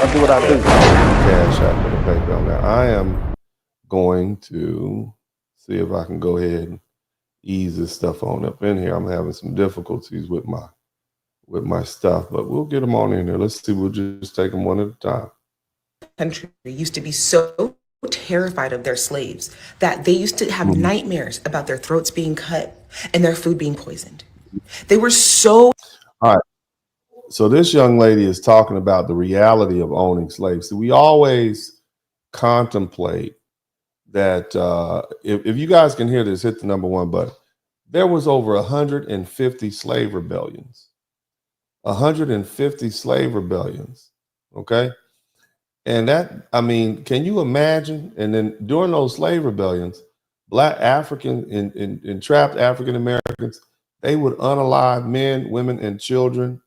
I do what I do. Cash App with a PayPal. Now I am going to see if I can go ahead and ease this stuff on up in here. I'm having some difficulties with my stuff, but we'll get them on in there. Let's see. We'll just take them one at a time. Country used to be so terrified of their slaves that they used to have nightmares about their throats being cut and their food being poisoned. They were so. All right. So this young lady is talking about the reality of owning slaves. So we always contemplate that if you guys can hear this, hit the number one button. There was over 150 slave rebellions. 150 slave rebellions. Okay. And that, I mean, can you imagine? And then during those slave rebellions, Black African and trapped African Americans, they would unalive men, women, and children.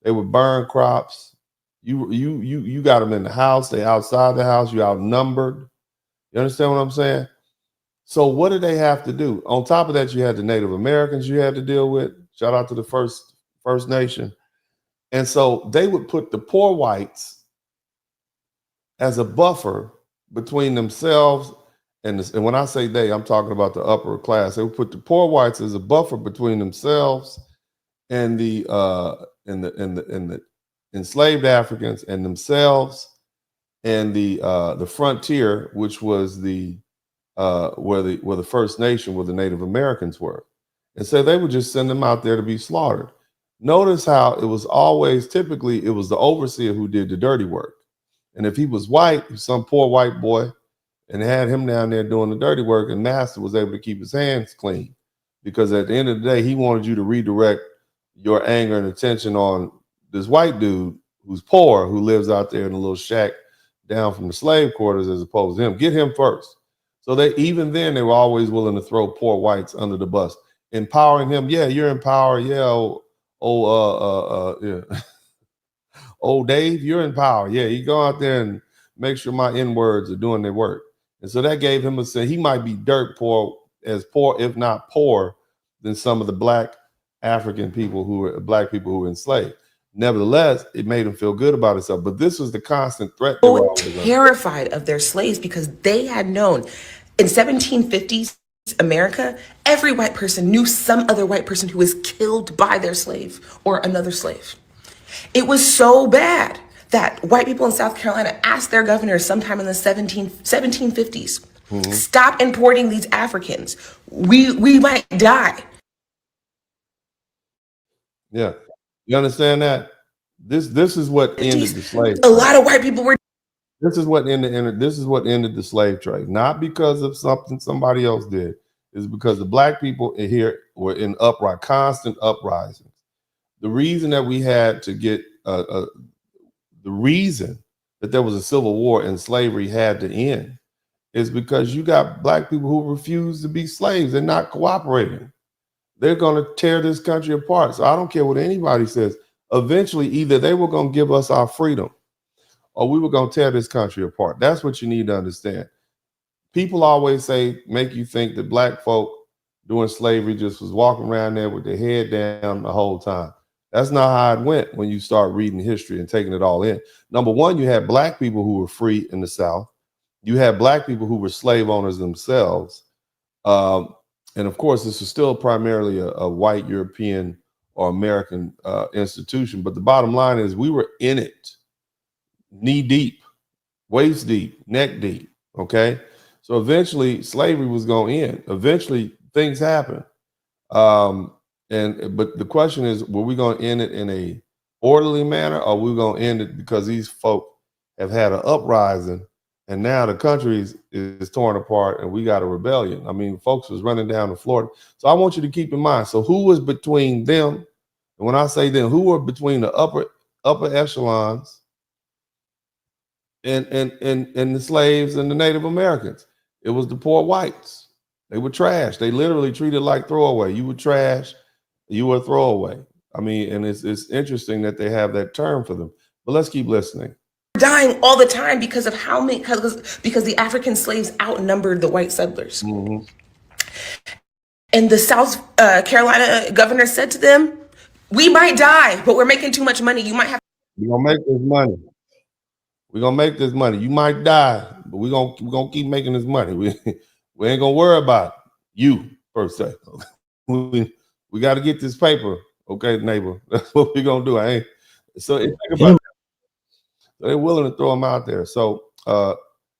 They would burn crops. You got them in the house. They outside the house. You outnumbered. You understand what I'm saying? So what did they have to do? On top of that, you had the Native Americans you had to deal with. Shout out to the First Nation. And so they would put the poor whites as a buffer between themselves and when I say they, I'm talking about the upper class. They would put the poor whites as a buffer between themselves and the enslaved Africans and themselves and the frontier, which was the where the First Nation, where the Native Americans were. And so they would just send them out there to be slaughtered. Notice how it was always, typically, it was the overseer who did the dirty work. And if he was white, some poor white boy, and had him down there doing the dirty work, and master was able to keep his hands clean. Because at the end of the day, he wanted you to redirect your anger and attention on this white dude who's poor, who lives out there in a little shack down from the slave quarters, as opposed to him. Get him first. So they, even then, they were always willing to throw poor whites under the bus, empowering him. Yeah, you're in power. Yeah, yeah. Oh, Dave, you're in power. Yeah, you go out there and make sure my N-words are doing their work. And so that gave him a sense. He might be dirt poor, as poor, if not poor, than some of the Black African people Black people who were enslaved. Nevertheless, it made him feel good about himself. But this was the constant threat. So terrified of their slaves because they had known in 1750s America, every white person knew some other white person who was killed by their slave or another slave. It was so bad that white people in South Carolina asked their governor sometime in the 1750s, stop importing these Africans. We might die. Yeah. You understand that? This is what ended the slave. A lot of white people were. This is what ended the slave trade. Not because of something somebody else did. It's because the Black people here were in constant uprisings. The reason that we had to get the reason that there was a civil war and slavery had to end is because you got Black people who refuse to be slaves. They're not cooperating. They're going to tear this country apart. So I don't care what anybody says. Eventually, either they were going to give us our freedom or we were going to tear this country apart. That's what you need to understand. People always say, make you think that Black folk during slavery just was walking around there with their head down the whole time. That's not how it went when you start reading history and taking it all in. Number one, you had Black people who were free in the South. You had Black people who were slave owners themselves. And of course, this is still primarily a white European or American institution. But the bottom line is we were in it, knee deep, waist deep, neck deep. Okay. So eventually slavery was going to end. Eventually things happen. But the question is, were we going to end it in a orderly manner, or we going to end it because these folk have had an uprising and now the country is torn apart and we got a rebellion? I mean, folks was running down to Florida. So I want you to keep in mind. So who was between them? And when I say them, who were between the upper echelons and the slaves and the Native Americans? It was the poor whites. They were trash. They literally treated like throwaway. You were trash. You were a throwaway. I mean, and it's interesting that they have that term for them. But let's keep listening. Dying all the time because of how many, because the African slaves outnumbered the white settlers. Mm-hmm. And the South Carolina governor said to them, we might die, but we're making too much money. You might have. You're gonna make this money. We're gonna make this money. You might die, but we're gonna keep making this money. We ain't gonna worry about you per se. We got to get this paper, okay, neighbor. That's what we're gonna do. So think about that. So they're willing to throw them out there. So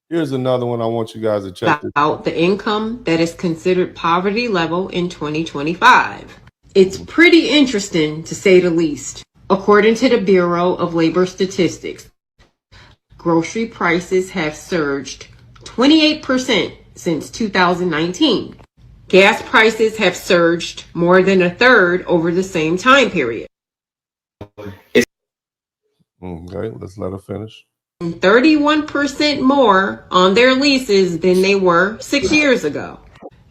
here's another one I want you guys to check out the income that is considered poverty level in 2025. It's pretty interesting, to say the least. According to the Bureau of Labor Statistics, grocery prices have surged 28% since 2019. Gas prices have surged more than a third over the same time period. Okay, let's let her finish. 31% more on their leases than they were 6 years ago.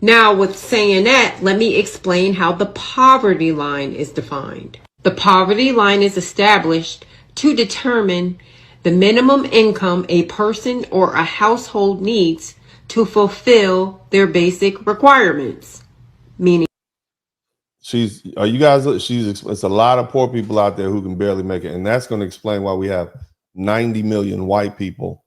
Now, with saying that, let me explain how the poverty line is defined. The poverty line is established to determine the minimum income a person or a household needs to fulfill their basic requirements. Meaning, it's a lot of poor people out there who can barely make it, and that's going to explain why we have 90 million white people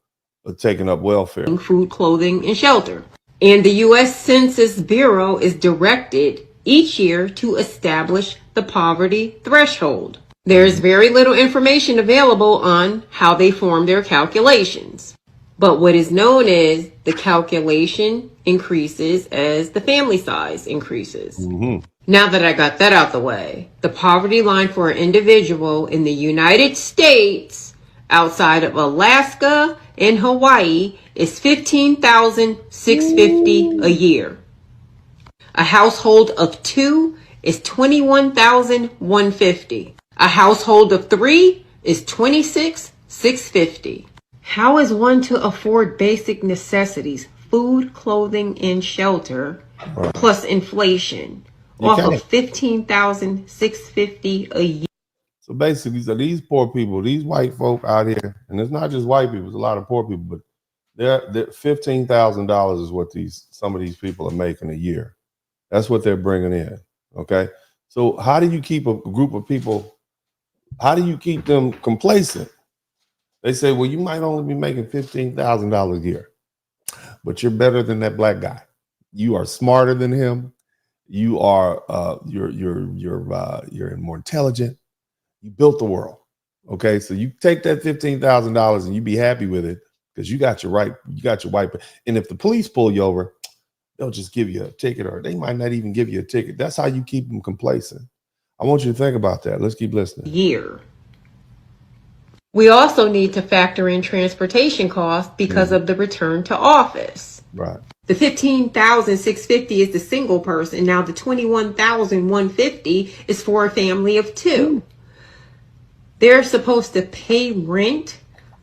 taking up welfare. Food, clothing, and shelter. And the U.S. Census Bureau is directed each year to establish the poverty threshold. There is very little information available on how they form their calculations. But what is known is the calculation increases as the family size increases. Mm-hmm. Now that I got that out the way, the poverty line for an individual in the United States outside of Alaska and Hawaii is $15,650 a year. A household of 2 is $21,150. A household of 3 is $26,650. How is one to afford basic necessities, food, clothing, and shelter, plus inflation, off of $15,650 a year? So basically, these poor people, these white folk out here, and it's not just white people, it's a lot of poor people, but they're $15,000 is what some of these people are making a year. That's what they're bringing in. Okay. So how do you keep a group of people? How do you keep them complacent? They say, well, you might only be making $15,000 a year, but you're better than that black guy. You are smarter than him. You are you're more intelligent. You built the world. Okay, so you take that $15,000 and you be happy with it because you got your white. And if the police pull you over, they'll just give you a ticket, or they might not even give you a ticket. That's how you keep them complacent. I want you to think about that. Let's keep listening. Year. We also need to factor in transportation costs because of the return to office. Right. The $15,650 is the single person. Now the $21,150 is for a family of 2. They're supposed to pay rent,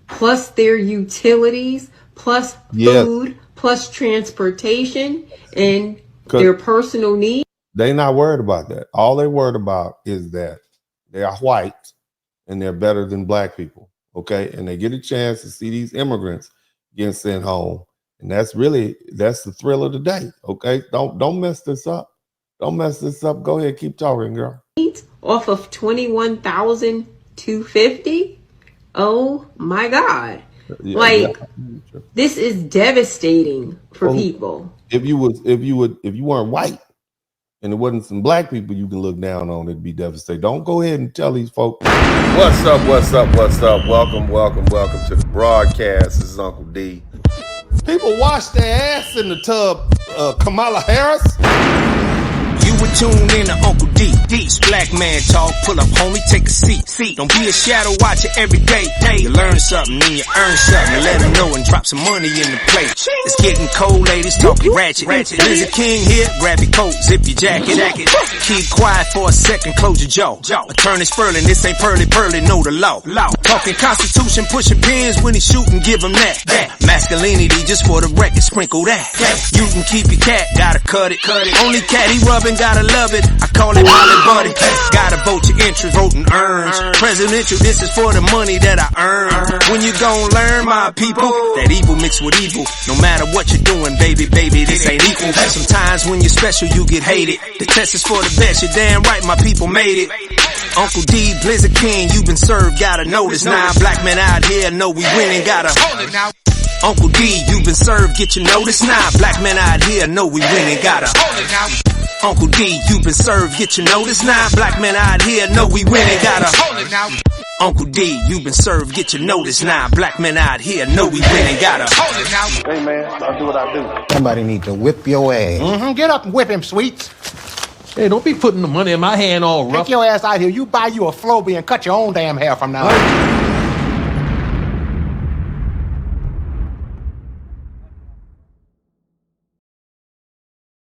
plus their utilities, plus food, plus transportation, and their personal needs. They're not worried about that. All they're worried about is that they are white and they're better than black people. Okay. And they get a chance to see these immigrants getting sent home. And that's the thrill of the day. Okay. Don't mess this up. Don't mess this up. Go ahead. Keep talking, girl. Off of $21,250. Oh my God. This is devastating for people. If you weren't white and it wasn't some black people you can look down on, it'd be devastating. Don't go ahead and tell these folks. What's up? Welcome to the broadcast. This is Uncle D. People wash their ass in the tub, Kamala Harris. You were tuned in to Uncle D. D's Black Man Talk. Pull up, homie, take a seat. Don't be a shadow watcher every day. You learn something, then you earn something. Let them know and drop some money in the plate. It's getting cold, ladies, talking ratchet. Lizard King here, grab your coat, zip your jacket. Keep quiet for a second, close your jaw. Attorney Spurling, this ain't pearly, know the law. Talking Constitution, pushing pins when he shooting, give him that. Masculinity, just for the record, sprinkle that. You can keep your cat, gotta cut it. Only cat he rubbing, gotta love it. I call it Molly Buddy. Gotta vote your interest, voting earns. Presidential, this is for the money that I earn. When you gon' learn, my people, that evil mixed with evil. No matter what you're doing, baby, this ain't equal. Sometimes when you're special, you get hated. The test is for the best, you're damn right, my people made it. Uncle D, Blizzard King, you been served, gotta notice now. Black men out here know we winning, gotta hold it now. Uncle D, you been served, get your notice now. Black men out here know we winning, gotta hold it now. Uncle D, you been served, get your notice now. Black men out here know we winning, gotta hold it now. Uncle D, you been served, get your notice now. Black men out here know we winning, gotta hold it now. Hey man, I'll do what I do. Somebody need to whip your ass. Get up and whip him, Sweets. Hey, don't be putting the money in my hand all rough. Take your ass out here. You buy you a Flowbee and cut your own damn hair from now on.